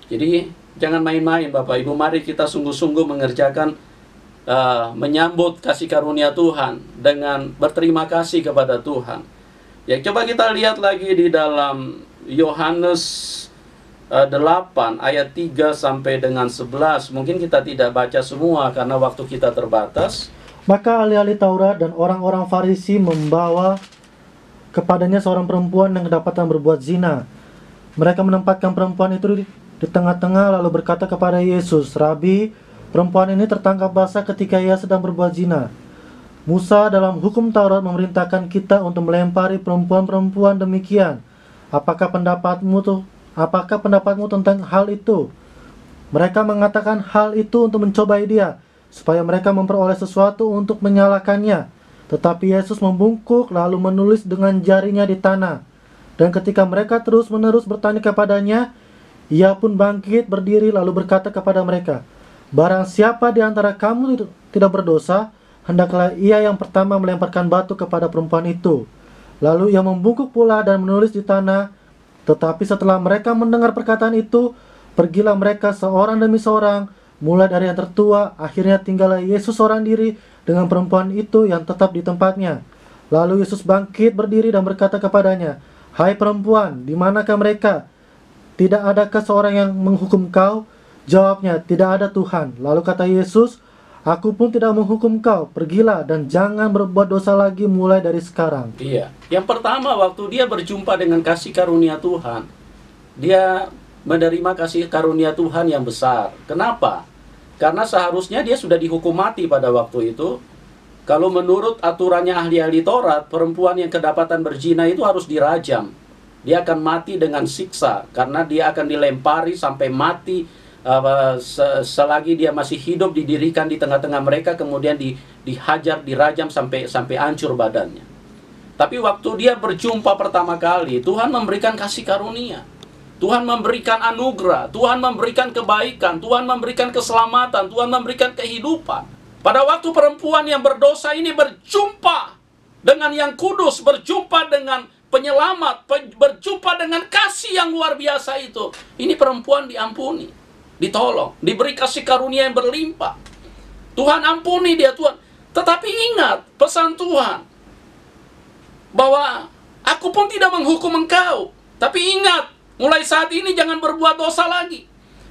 Speaker 1: Jadi jangan main-main Bapak Ibu, mari kita sungguh-sungguh mengerjakan, menyambut kasih karunia Tuhan dengan berterima kasih kepada Tuhan. Ya, coba kita lihat lagi di dalam Yohanes 8 ayat 3 sampai dengan 11. Mungkin kita tidak baca semua karena waktu kita terbatas.
Speaker 2: Maka ahli-ahli Taurat dan orang-orang Farisi membawa kepadanya seorang perempuan yang kedapatan berbuat zina. Mereka menempatkan perempuan itu di tengah-tengah lalu berkata kepada Yesus, "Rabi, perempuan ini tertangkap basah ketika ia sedang berbuat zina. Musa dalam hukum Taurat memerintahkan kita untuk melempari perempuan-perempuan demikian. Apakah pendapatmu tentang hal itu?" Mereka mengatakan hal itu untuk mencobai dia, supaya mereka memperoleh sesuatu untuk menyalahkannya. Tetapi Yesus membungkuk lalu menulis dengan jarinya di tanah. Dan ketika mereka terus-menerus bertanya kepadanya, ia pun bangkit berdiri lalu berkata kepada mereka, "Barang siapa di antara kamu tidak berdosa, hendaklah ia yang pertama melemparkan batu kepada perempuan itu." Lalu ia membungkuk pula dan menulis di tanah. Tetapi setelah mereka mendengar perkataan itu, pergilah mereka seorang demi seorang, mulai dari yang tertua. Akhirnya tinggallah Yesus seorang diri dengan perempuan itu yang tetap di tempatnya. Lalu Yesus bangkit berdiri dan berkata kepadanya, "Hai perempuan, di manakah mereka? Tidak adakah seorang yang menghukum kau?" Jawabnya, "Tidak ada Tuhan." Lalu kata Yesus, "Aku pun tidak menghukum kau. Pergilah dan jangan berbuat dosa lagi mulai dari sekarang."
Speaker 1: Iya. Yang pertama, waktu dia berjumpa dengan kasih karunia Tuhan, dia menerima kasih karunia Tuhan yang besar. Kenapa? Karena seharusnya dia sudah dihukum mati pada waktu itu. Kalau menurut aturannya ahli-ahli Taurat, perempuan yang kedapatan berzina itu harus dirajam. Dia akan mati dengan siksa, karena dia akan dilempari sampai mati. Selagi dia masih hidup, didirikan di tengah-tengah mereka, kemudian dihajar, dirajam sampai hancur badannya. Tapi waktu dia berjumpa pertama kali, Tuhan memberikan kasih karunia. Tuhan memberikan anugerah, Tuhan memberikan kebaikan, Tuhan memberikan keselamatan, Tuhan memberikan kehidupan. Pada waktu perempuan yang berdosa ini berjumpa dengan yang kudus, berjumpa dengan penyelamat, berjumpa dengan kasih yang luar biasa itu. Ini perempuan diampuni, ditolong, diberi kasih karunia yang berlimpah. Tuhan ampuni dia, Tuhan. Tetapi ingat pesan Tuhan, bahwa aku pun tidak menghukum engkau. Tapi ingat, mulai saat ini jangan berbuat dosa lagi.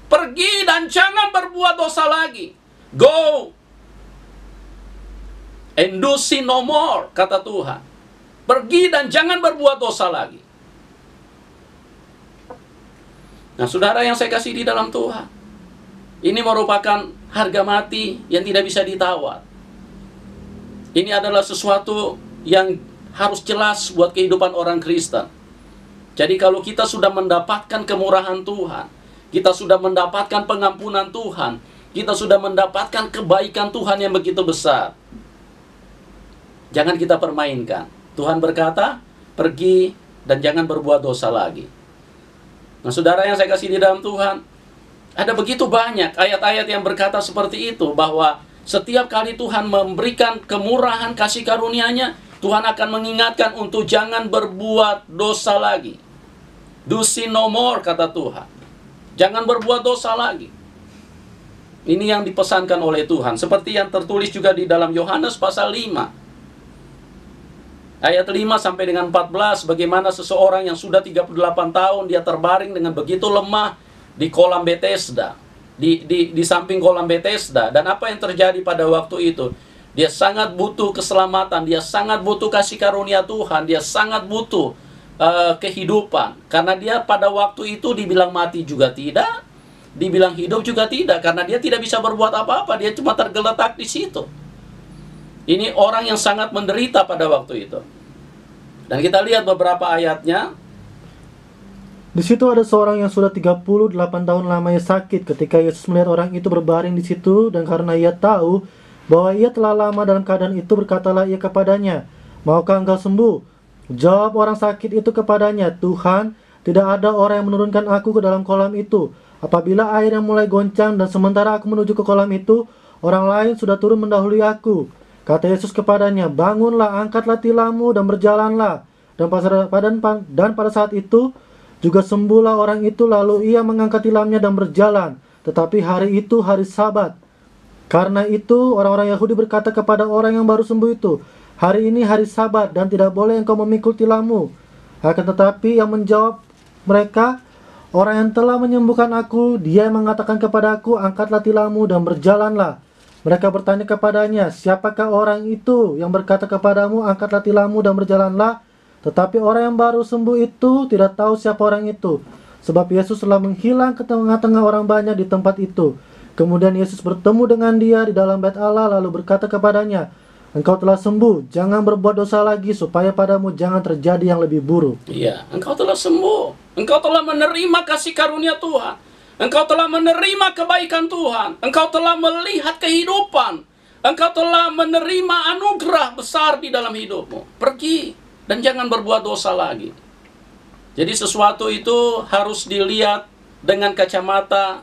Speaker 1: Pergi dan jangan berbuat dosa lagi. Go and do sin no more, kata Tuhan. Pergi dan jangan berbuat dosa lagi. Nah, saudara yang saya kasih di dalam Tuhan, ini merupakan harga mati yang tidak bisa ditawar. Ini adalah sesuatu yang harus jelas buat kehidupan orang Kristen. Jadi kalau kita sudah mendapatkan kemurahan Tuhan, kita sudah mendapatkan pengampunan Tuhan, kita sudah mendapatkan kebaikan Tuhan yang begitu besar, jangan kita permainkan. Tuhan berkata, pergi dan jangan berbuat dosa lagi. Nah, saudara yang saya kasih di dalam Tuhan, ada begitu banyak ayat-ayat yang berkata seperti itu, bahwa setiap kali Tuhan memberikan kemurahan kasih karunia-Nya, Tuhan akan mengingatkan untuk jangan berbuat dosa lagi. Do sin no more, kata Tuhan. Jangan berbuat dosa lagi. Ini yang dipesankan oleh Tuhan. Seperti yang tertulis juga di dalam Yohanes pasal 5. Ayat 5 sampai dengan 14. Bagaimana seseorang yang sudah 38 tahun, dia terbaring dengan begitu lemah di kolam Bethesda. Di samping kolam Bethesda. Dan apa yang terjadi pada waktu itu? Dia sangat butuh keselamatan. Dia sangat butuh kasih karunia Tuhan. Dia sangat butuh kehidupan. Karena dia pada waktu itu dibilang mati juga tidak, dibilang hidup juga tidak, karena dia tidak bisa berbuat apa-apa, dia cuma tergeletak di situ. Ini orang yang sangat menderita pada waktu itu. Dan kita lihat beberapa ayatnya.
Speaker 2: Di situ ada seorang yang sudah 38 tahun lamanya sakit. Ketika Yesus melihat orang itu berbaring di situ, dan karena ia tahu bahwa ia telah lama dalam keadaan itu, berkatalah ia kepadanya, "Maukah engkau sembuh?" Jawab orang sakit itu kepadanya, "Tuhan, tidak ada orang yang menurunkan aku ke dalam kolam itu. Apabila air yang mulai goncang dan sementara aku menuju ke kolam itu, orang lain sudah turun mendahului aku." Kata Yesus kepadanya, "Bangunlah, angkatlah tilammu dan berjalanlah." Dan pada saat itu juga sembuhlah orang itu, lalu ia mengangkat tilamnya dan berjalan. Tetapi hari itu hari Sabat. Karena itu orang-orang Yahudi berkata kepada orang yang baru sembuh itu, "Hari ini hari Sabat dan tidak boleh engkau memikul tilammu." Akan tetapi yang menjawab mereka, orang yang telah menyembuhkan aku, dia yang mengatakan kepada aku, angkatlah tilammu dan berjalanlah. Mereka bertanya kepadanya, siapakah orang itu yang berkata kepadamu, angkatlah tilammu dan berjalanlah? Tetapi orang yang baru sembuh itu tidak tahu siapa orang itu, sebab Yesus telah menghilang ke tengah-tengah orang banyak di tempat itu. Kemudian Yesus bertemu dengan dia di dalam bait Allah, lalu berkata kepadanya, engkau telah sembuh, jangan berbuat dosa lagi, supaya padamu jangan terjadi yang lebih buruk.
Speaker 1: Iya, engkau telah sembuh. Engkau telah menerima kasih karunia Tuhan. Engkau telah menerima kebaikan Tuhan. Engkau telah melihat kehidupan. Engkau telah menerima anugerah besar di dalam hidupmu. Pergi dan jangan berbuat dosa lagi. Jadi sesuatu itu harus dilihat dengan kacamata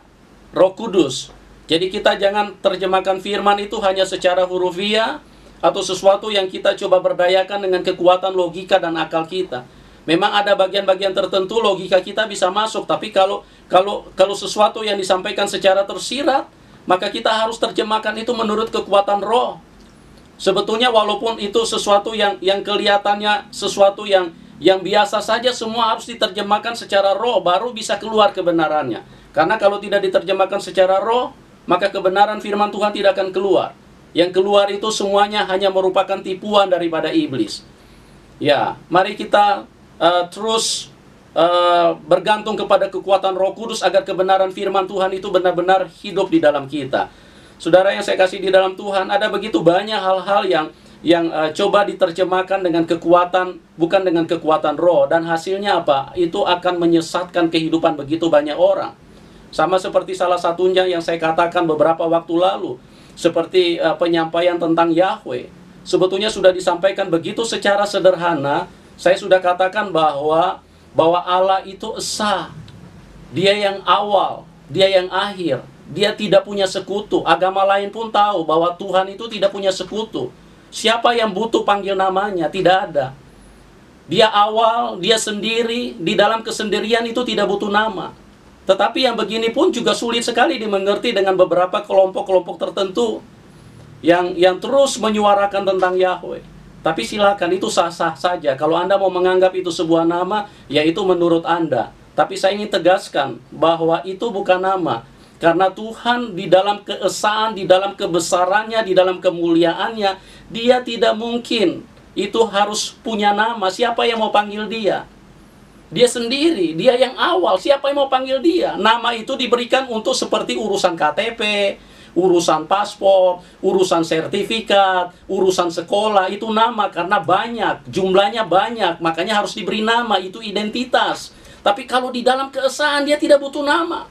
Speaker 1: Roh Kudus. Jadi kita jangan terjemahkan firman itu hanya secara hurufiah, atau sesuatu yang kita coba berdayakan dengan kekuatan logika dan akal kita. Memang ada bagian-bagian tertentu logika kita bisa masuk, tapi kalau sesuatu yang disampaikan secara tersirat, maka kita harus terjemahkan itu menurut kekuatan roh. Sebetulnya walaupun itu sesuatu yang kelihatannya sesuatu yang biasa saja, semua harus diterjemahkan secara roh, baru bisa keluar kebenarannya. Karena kalau tidak diterjemahkan secara roh, maka kebenaran firman Tuhan tidak akan keluar. Yang keluar itu semuanya hanya merupakan tipuan daripada iblis. Ya, mari kita terus bergantung kepada kekuatan Roh Kudus agar kebenaran firman Tuhan itu benar-benar hidup di dalam kita. Saudara yang saya kasih di dalam Tuhan, ada begitu banyak hal-hal yang coba diterjemahkan dengan kekuatan, bukan dengan kekuatan roh. Dan hasilnya apa? Itu akan menyesatkan kehidupan begitu banyak orang. Sama seperti salah satunya yang saya katakan beberapa waktu lalu, seperti penyampaian tentang Yahweh. Sebetulnya sudah disampaikan begitu secara sederhana. Saya sudah katakan bahwa Allah itu esa. Dia yang awal, dia yang akhir. Dia tidak punya sekutu. Agama lain pun tahu bahwa Tuhan itu tidak punya sekutu. Siapa yang butuh panggil namanya? Tidak ada. Dia awal, dia sendiri. Di dalam kesendirian itu tidak butuh nama. Tetapi yang begini pun juga sulit sekali dimengerti dengan beberapa kelompok-kelompok tertentu yang terus menyuarakan tentang Yahweh. Tapi silakan, itu sah-sah saja. Kalau Anda mau menganggap itu sebuah nama, ya itu menurut Anda. Tapi saya ingin tegaskan bahwa itu bukan nama. Karena Tuhan di dalam keesaan, di dalam kebesarannya, di dalam kemuliaannya, dia tidak mungkin itu harus punya nama. Siapa yang mau panggil dia? Dia sendiri, dia yang awal. Siapa yang mau panggil dia? Nama itu diberikan untuk seperti urusan KTP, urusan paspor, urusan sertifikat, urusan sekolah. Itu nama karena banyak, jumlahnya banyak. Makanya harus diberi nama, itu identitas. Tapi kalau di dalam keesaan dia tidak butuh nama.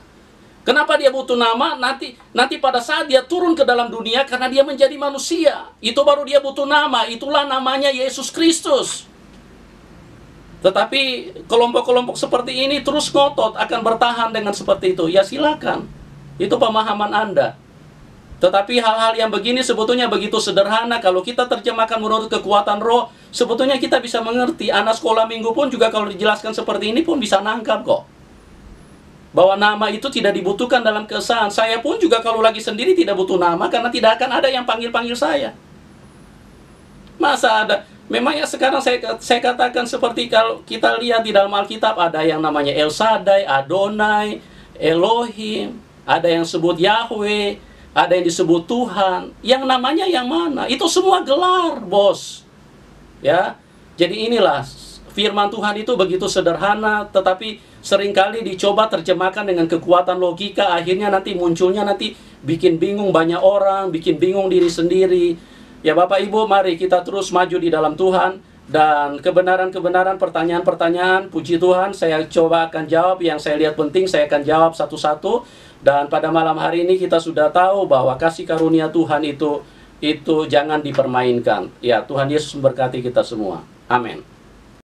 Speaker 1: Kenapa dia butuh nama? Nanti pada saat dia turun ke dalam dunia karena dia menjadi manusia. Itu baru dia butuh nama. Itulah namanya Yesus Kristus. Tetapi kelompok-kelompok seperti ini terus ngotot akan bertahan dengan seperti itu. Ya silakan. Itu pemahaman Anda. Tetapi hal-hal yang begini sebetulnya begitu sederhana. Kalau kita terjemahkan menurut kekuatan roh, sebetulnya kita bisa mengerti. Anak sekolah minggu pun juga kalau dijelaskan seperti ini pun bisa nangkap kok. Bahwa nama itu tidak dibutuhkan dalam keesaan. Saya pun juga kalau lagi sendiri tidak butuh nama, karena tidak akan ada yang panggil-panggil saya. Masa ada? Memang ya sekarang saya katakan seperti kalau kita lihat di dalam Alkitab, ada yang namanya El Shaddai, Adonai, Elohim, ada yang sebut Yahweh, ada yang disebut Tuhan. Yang namanya yang mana? Itu semua gelar, bos. Ya. Jadi inilah firman Tuhan itu begitu sederhana, tetapi seringkali dicoba terjemahkan dengan kekuatan logika. Akhirnya nanti munculnya bikin bingung banyak orang, bikin bingung diri sendiri. Ya Bapak Ibu, mari kita terus maju di dalam Tuhan. Dan kebenaran-kebenaran, pertanyaan-pertanyaan, puji Tuhan, saya coba akan jawab. Yang saya lihat penting, saya akan jawab satu-satu. Dan pada malam hari ini kita sudah tahu bahwa kasih karunia Tuhan itu jangan dipermainkan. Ya, Tuhan Yesus memberkati kita semua. Amin.